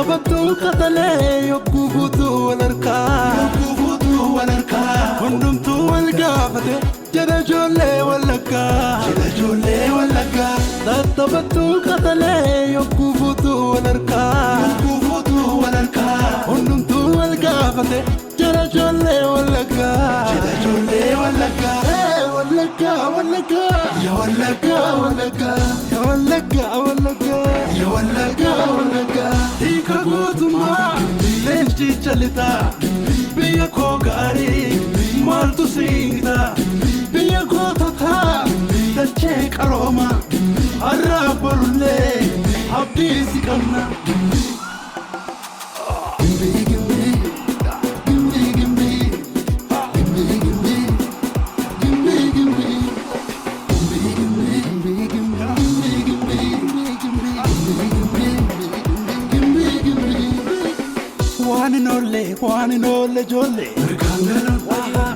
Tatabatu katale yokubutu walarka Kundum tu walgafate jada jolle walaka Tatabatu katale yokubutu walarka Kundum tu walgafate jada jolle walaka Ya walaka Ika gutuma lenchi chalita Biya ko gari maltu singta Biya ko tata dache karoma Arra barulle abdi sikamna Wani nolle jolle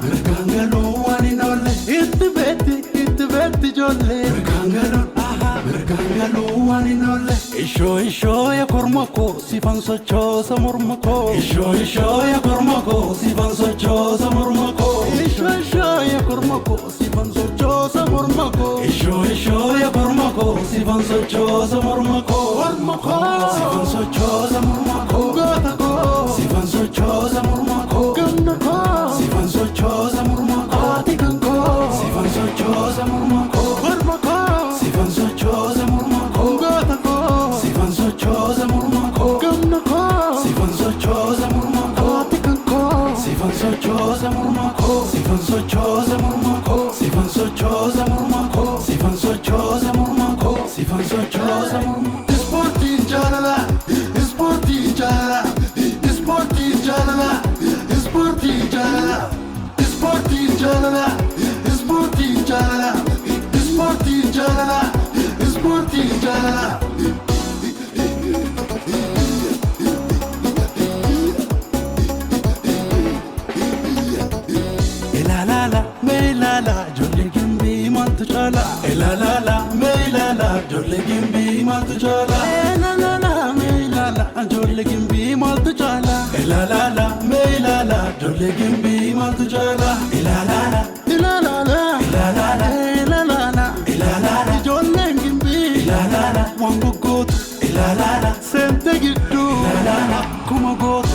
Merkangalo wani nolle Itti betti jolle Merkangalo wani nolle Isho ya kormako sifan sochosa mormako Isho ya kormako sifan sochosa mormako Isho ya kormako sifan sochosa mormako Isho ya kormako sifan sochosa mormako Sifan sochosa mormako Gotako Sifan sochosa mormako Gannako Sifan sochosa mormako Atikanko Sifan sochosa mormako Gormako Sifan sochosa mormako Gotako Sifan sochosa mormako Gannako Sifan sochosa mormako Atikanko Sifan sochosa mormako Sifan sochosa mormako Sifan sochosa mormako Sifan sochosa mormako Sifan sochosa mormako Sporti jalala Sporti jalala Sporti jalala Sporti jalala Sporti jalala Sporti jalala Sporti jalala Sporti jalala Meilala jolle gimbi maltu chala Meilala jolle gimbi maltu chala Meilala jolle gimbi maltu chala Meilala jolle gimbi maltu chala Jolle gimbi wangu gotu sente giddu kuma gotu